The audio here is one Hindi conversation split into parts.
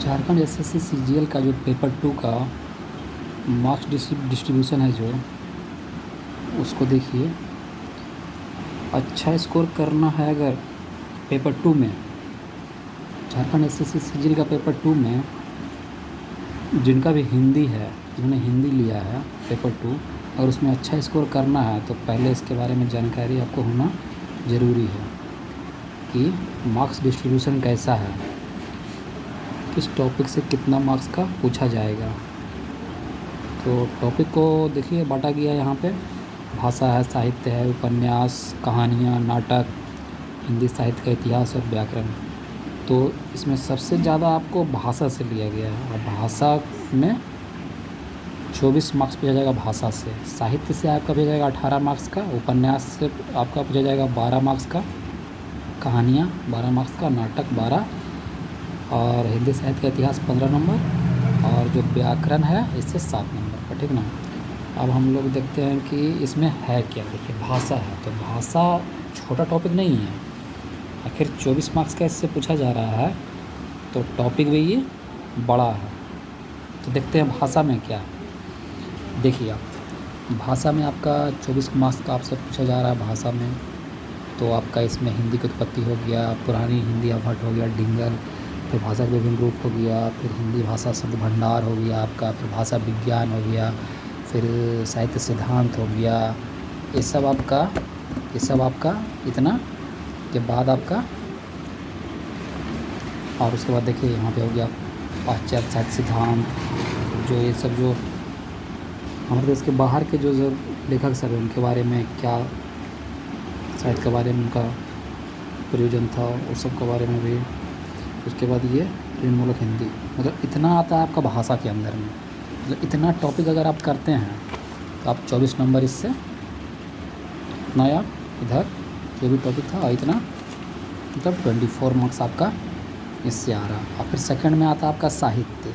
झारखंड एसएससी सीजीएल का जो पेपर 2 का मार्क्स डिस्ट्रीब्यूशन है जो उसको देखिए। अच्छा स्कोर करना है अगर पेपर 2 में, झारखंड एसएससी सीजीएल का पेपर 2 में जिनका भी हिंदी है, जिन्होंने हिंदी लिया है पेपर 2, अगर उसमें अच्छा स्कोर करना है तो पहले इसके बारे में जानकारी आपको होना ज़रूरी है कि मार्क्स डिस्ट्रीब्यूशन कैसा है, किस टॉपिक से कितना मार्क्स का पूछा जाएगा। तो टॉपिक को देखिए बांटा गया यहाँ पे, भाषा है, साहित्य है, उपन्यास, कहानियाँ, नाटक, हिंदी साहित्य का इतिहास और व्याकरण। तो इसमें सबसे ज़्यादा आपको भाषा से लिया गया है और भाषा में 24 मार्क्स पूछा जाएगा भाषा से। साहित्य से आपका पूछा जाएगा 18 मार्क्स का, उपन्यास से आपका पूछा जाएगा 12 मार्क्स का, कहानियाँ 12 मार्क्स का, नाटक 12 और हिंदी साहित्य का इतिहास 15 नंबर और जो व्याकरण है इससे 7 नंबर का, ठीक ना। अब हम लोग देखते हैं कि इसमें है क्या। देखिए भाषा है तो भाषा छोटा टॉपिक नहीं है, आखिर 24 मार्क्स का इससे पूछा जा रहा है तो टॉपिक भी ये बड़ा है। तो देखते हैं भाषा में क्या। देखिए आप भाषा में आपका 24 मार्क्स का आपसे पूछा जा रहा है भाषा में, तो आपका इसमें हिंदी की उत्पत्ति हो गया, पुरानी हिंदी अवहट हो गया, डिंगल, फिर भाषा के विभिन्न रूप हो गया, फिर हिंदी भाषा शब्द भंडार हो गया आपका, फिर भाषा विज्ञान हो गया, फिर साहित्य सिद्धांत हो गया। ये सब आपका इतना के बाद आपका, और उसके बाद देखिए यहाँ पे हो गया पाश्चात्य साहित्य सिद्धांत, जो ये सब जो हमारे देश के बाहर के जो लेखक सब हैं उनके बारे में क्या साहित्य के बारे में उनका प्रयोजन था, उस सब के बारे में भी। उसके बाद ये ऋणमूलक हिंदी, मतलब इतना आता है आपका भाषा के अंदर में। मतलब इतना टॉपिक अगर आप करते हैं तो आप 24 नंबर इससे इतना आप इधर जो भी टॉपिक था इतना, मतलब 24 मार्क्स आपका इससे आ रहा। और फिर सेकंड में आता है आपका साहित्य।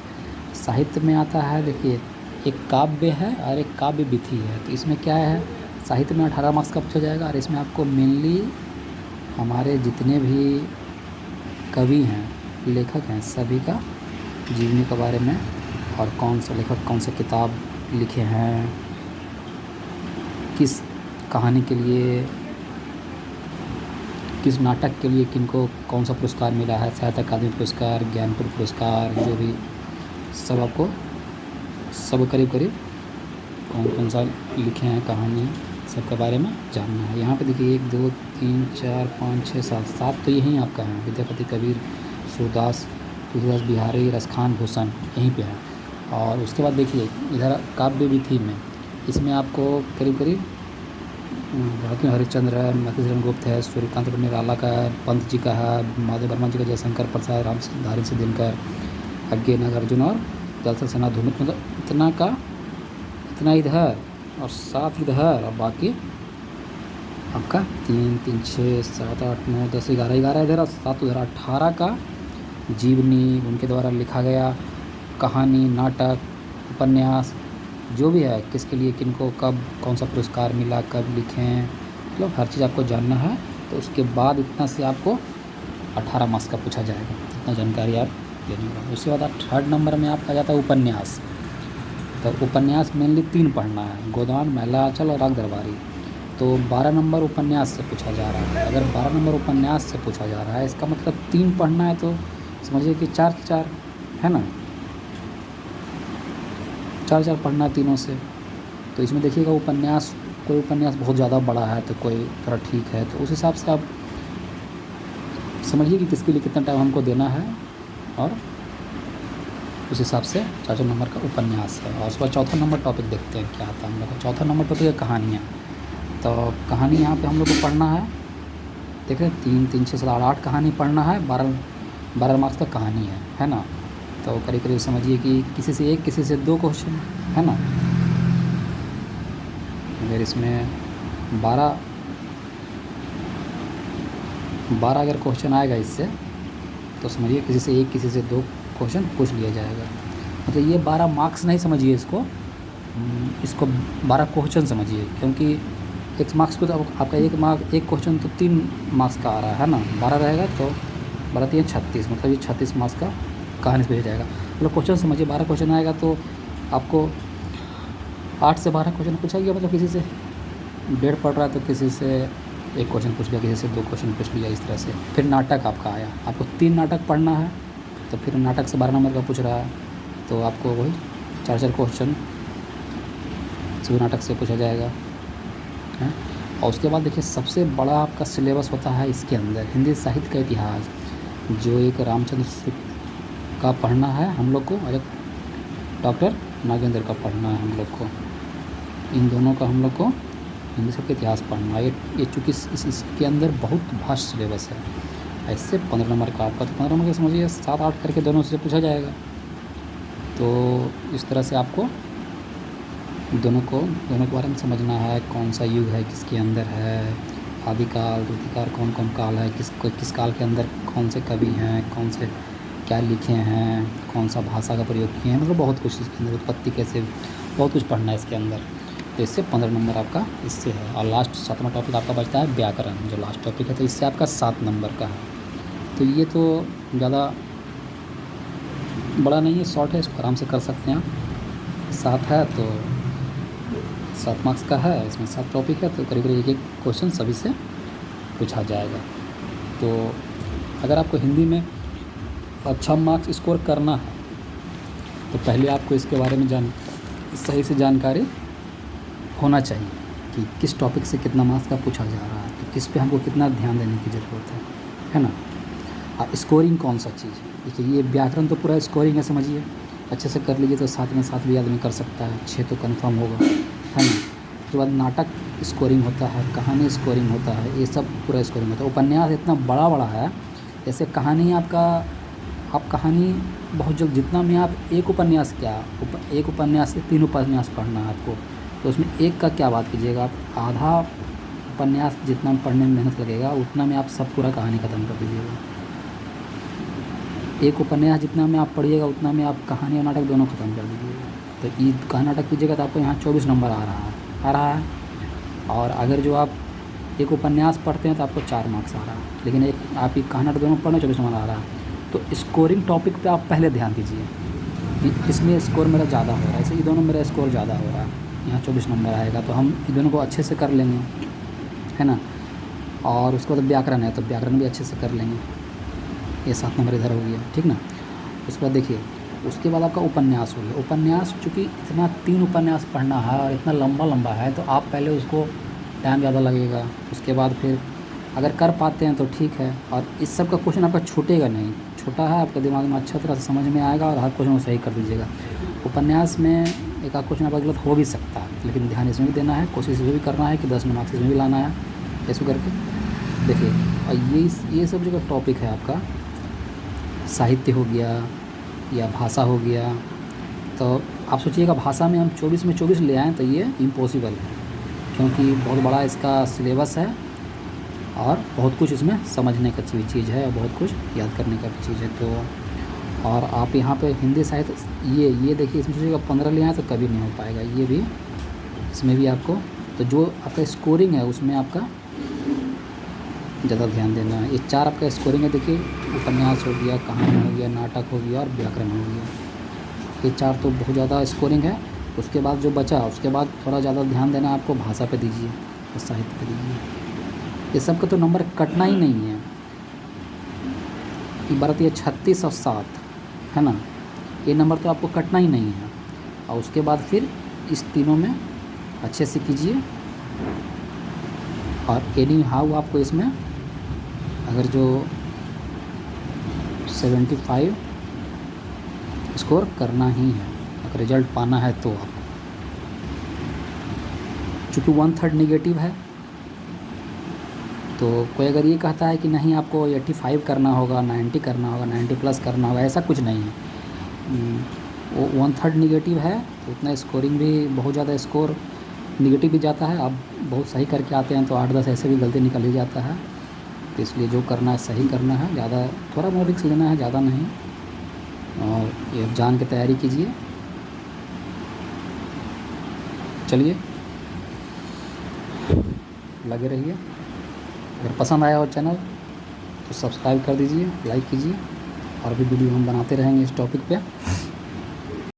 साहित्य में आता है, देखिए एक काव्य है और एक काव्य विधि है। तो इसमें क्या है, साहित्य में 18 मार्क्स का पूछा जाएगा और इसमें आपको मेनली हमारे जितने भी कवि हैं, लेखक हैं, सभी का जीवनी के बारे में और कौन सा लेखक कौन सा किताब लिखे हैं, किस कहानी के लिए, किस नाटक के लिए किनको कौन सा पुरस्कार मिला है, साहित्य अकादमी पुरस्कार, ज्ञानपीठ पुरस्कार, जो भी सब आपको सब करीब कौन कौन सा लिखे हैं कहानी, सब के बारे में जानना है। यहाँ पे देखिए 1 2 3 4 5 6 7 तो यहीं आपका है, विद्यापति, कबीर, सूरदास, तुलसीदास, बिहारी, रसखान, भूषण यहीं पे है। और उसके बाद देखिए इधर काव्य विधि में, इसमें आपको करीब भारती हरिश्चंद्र है, मधुसूदन गुप्त है, सूर्यकांत निराला का है, पंत जी का है, माधव वर्मा जी का, जयशंकर प्रसाद, राम धारी से दिनकर, अज्ञे नागार्जुन और जलसा सेना धूमित। मतलब इतना इधर और 7 इधर और बाकी आपका 3 3 6 7 8 9 10 11 इधर और 7 उधर। 18 का जीवनी, उनके द्वारा लिखा गया कहानी, नाटक, उपन्यास, जो भी है, किसके लिए किनको कब कौन सा पुरस्कार मिला, कब लिखें, मतलब हर चीज़ आपको जानना है। तो उसके बाद इतना से आपको 18 मार्क्स का पूछा जाएगा, इतना जानकारी आप लेने का। उसके बाद आप 3rd नंबर में आपका आ जाता है उपन्यास। तो उपन्यास मेनली 3 पढ़ना है, गोदान, महिला आंचल और राग दरबारी। तो 12 नंबर उपन्यास से पूछा जा रहा है। अगर 12 नंबर उपन्यास से पूछा जा रहा है, इसका मतलब 3 पढ़ना है, तो समझिए कि 4 है ना, 4 पढ़ना है तीनों से। तो इसमें देखिएगा उपन्यास, कोई उपन्यास बहुत ज़्यादा बड़ा है तो कोई थोड़ा ठीक है, तो उस हिसाब से आप समझिए कि किसके लिए कितना टाइम हमको देना है और उस हिसाब से 4 नंबर का उपन्यास है। और उसके बाद 4था नंबर टॉपिक देखते हैं क्या आता है हम लोग का। 4था नंबर टॉपिक है कहानियाँ। तो कहानी यहाँ पे हम लोग को पढ़ना है, देख रहे हैं 3 3 6 7 8 कहानी पढ़ना है, 12 मार्क्स का कहानी है ना। तो करीब समझिए कि किसी से 1 किसी से 2 क्वेश्चन है ना। अगर इसमें 12 अगर क्वेश्चन आएगा इससे, तो समझिए किसी से 1 किसी से 2 क्वेश्चन पूछ लिया जाएगा। मतलब ये 12 मार्क्स नहीं समझिए इसको 12 क्वेश्चन समझिए, क्योंकि 1 मार्क्स को तो आपका 1 क्वेश्चन तो 3 मार्क्स का आ रहा है ना, 12 रहेगा तो 12 3 36, मतलब ये 36 मार्क्स का कहानी से पूछा जाएगा। मतलब क्वेश्चन समझिए, 12 क्वेश्चन आएगा तो आपको 8 से 12 क्वेश्चन पूछा गया। मतलब किसी से 1.5 पढ़ रहा है तो किसी से 1 क्वेश्चन पूछ लिया, किसी से 2 क्वेश्चन पूछ लिया, इस तरह से। फिर नाटक आपका आया, आपको 3 नाटक पढ़ना है तो फिर नाटक से 12 नंबर का पूछ रहा है तो आपको वही 4 क्वेश्चन सभी नाटक से पूछा जाएगा है। और उसके बाद देखिए सबसे बड़ा आपका सिलेबस होता है इसके अंदर हिंदी साहित्य का इतिहास, जो एक रामचंद्र शुक्ल का पढ़ना है हम लोग को और एक डॉक्टर नागेंद्र का पढ़ना है हम लोग को। इन दोनों का हम लोग को हिंदी साहित्य का इतिहास पढ़ना है। ये चूँकि इसके अंदर बहुत भास्ट सिलेबस है। ऐसे 15 नंबर का आपका, तो 15 नंबर का समझिए 7-8 करके दोनों से पूछा जाएगा। तो इस तरह से आपको दोनों के बारे में समझना है, कौन सा युग है किसके अंदर है, आदिकाल द्वितीयकाल कौन कौन काल है, किस काल के अंदर कौन से कवि हैं, कौन से क्या लिखे हैं, कौन सा भाषा का प्रयोग किए हैं, मतलब बहुत कुछ इसके अंदर, उत्पत्ति कैसे, बहुत कुछ पढ़ना है इसके अंदर। तो इससे 15 नंबर आपका इससे है। और लास्ट 7वां टॉपिक आपका बचता है व्याकरण, जो लास्ट टॉपिक है, तो इससे आपका 7 नंबर का है। तो ये तो ज़्यादा बड़ा नहीं है, शॉर्ट है, इसको आराम से कर सकते हैं आप। 7 है तो 7 मार्क्स का है, इसमें 7 टॉपिक है, तो करीब करीब एक क्वेश्चन सभी से पूछा जाएगा। तो अगर आपको हिंदी में अच्छा मार्क्स स्कोर करना है तो पहले आपको इसके बारे में सही से जानकारी होना चाहिए कि किस टॉपिक से कितना मार्क्स का पूछा जा रहा है, तो किस पे हमको कितना ध्यान देने की ज़रूरत है ना। और स्कोरिंग कौन सा चीज़ है, देखिए ये व्याकरण तो पूरा स्कोरिंग है, समझिए अच्छे से कर लीजिए तो 7 में 7 भी आदमी कर सकता है, 6 तो कंफर्म होगा, है ना। उसके बाद नाटक स्कोरिंग होता है, कहानी स्कोरिंग होता है, ये सब पूरा स्कोरिंग होता है। उपन्यास इतना बड़ा बड़ा है, जैसे कहानी आपका, आप कहानी बहुत जल्द, जितना में आप एक उपन्यास एक उपन्यास से 3 उपन्यास पढ़ना है आपको, तो उसमें एक का क्या बात कीजिएगा आप, आधा उपन्यास जितना पढ़ने में मेहनत लगेगा उतना में आप सब पूरा कहानी ख़त्म कर दीजिएगा। एक उपन्यास जितना में आप पढ़िएगा उतना में आप कहानी और नाटक दोनों ख़त्म कर दीजिएगा। तो ये कहानी नाटक कीजिएगा तो आपको यहाँ 24 नंबर आ रहा है। और अगर जो आप एक उपन्यास पढ़ते हैं तो आपको 4 मार्क्स आ रहा है, लेकिन एक आप एक कहानी नाटक दोनों पढ़ने 24 नंबर आ रहा है। तो स्कोरिंग टॉपिक पे आप पहले ध्यान दीजिए कि इसमें स्कोर मेरा ज़्यादा हो रहा है, ऐसे ये दोनों मेरा स्कोर ज़्यादा हो रहा है, यहाँ 24 नंबर आएगा, तो हम इन दोनों को अच्छे से कर लेंगे, है ना। और उसके बाद व्याकरण है तो व्याकरण भी अच्छे से कर लेंगे, ये 7 नंबर इधर हो गया, ठीक ना। उसके बाद देखिए, उसके बाद आपका उपन्यास हो गया। उपन्यास चूँकि इतना 3 उपन्यास पढ़ना है और इतना लंबा है तो आप पहले उसको टाइम ज़्यादा लगेगा। उसके बाद फिर अगर कर पाते हैं तो ठीक है, और इस सब का क्वेश्चन आपका छूटेगा नहीं, छोटा है, आपके दिमाग में अच्छा तरह से समझ में आएगा और हर क्वेश्चन को सही कर दीजिएगा। उपन्यास में एक आध क्वेश्चन आपका गलत हो भी सकता है, लेकिन ध्यान इसमें भी देना है, कोशिश ये भी करना है कि 10 मार्क्स इसमें भी लाना है, ऐसे करके देखिए। और ये सब जो टॉपिक है आपका, साहित्य हो गया या भाषा हो गया, तो आप सोचिएगा भाषा में हम 24 में 24 ले आएँ तो ये इम्पॉसिबल है, क्योंकि बहुत बड़ा इसका सिलेबस है और बहुत कुछ इसमें समझने का चीज़ है और बहुत कुछ याद करने का भी चीज़ है। तो और आप यहाँ पे हिंदी साहित्य ये देखिए, इसमें सोचिएगा 15 ले आए तो कभी नहीं हो पाएगा, ये भी इसमें भी आपको, तो जो आपका स्कोरिंग है उसमें आपका ज़्यादा ध्यान देना है। ये 4 आपका स्कोरिंग है, देखिए उपन्यास हो गया, कहानी हो गया, नाटक हो गया और व्याकरण हो गया, ये 4 तो बहुत ज़्यादा स्कोरिंग है। उसके बाद जो बचा, उसके बाद थोड़ा ज़्यादा ध्यान देना आपको भाषा पे दीजिए और साहित्य पे दीजिए। ये सब का तो नंबर कटना ही नहीं है, इबारत ये 36 और 7 है ना, ये नंबर तो आपको कटना ही नहीं है। और उसके बाद फिर इस तीनों में अच्छे से कीजिए। और एनी हाउ आपको इसमें अगर जो 75 स्कोर करना ही है, अगर रिज़ल्ट पाना है तो आप, चूँकि 1/3 निगेटिव है, तो कोई अगर ये कहता है कि नहीं आपको 85 करना होगा, 90 करना होगा, 90 प्लस करना होगा, ऐसा कुछ नहीं है। वो 1/3 निगेटिव है तो उतना स्कोरिंग भी बहुत ज़्यादा स्कोर निगेटिव भी जाता है। आप बहुत सही करके आते हैं तो 8-10 ऐसे भी गलती निकल ही जाता है। तो इसलिए जो करना है सही करना है, ज़्यादा थोड़ा बहुत रिस्क लेना है, ज़्यादा नहीं, और ये जान के तैयारी कीजिए। चलिए लगे रहिए। अगर पसंद आया हो चैनल तो सब्सक्राइब कर दीजिए, लाइक कीजिए। और भी वीडियो हम बनाते रहेंगे इस टॉपिक पे।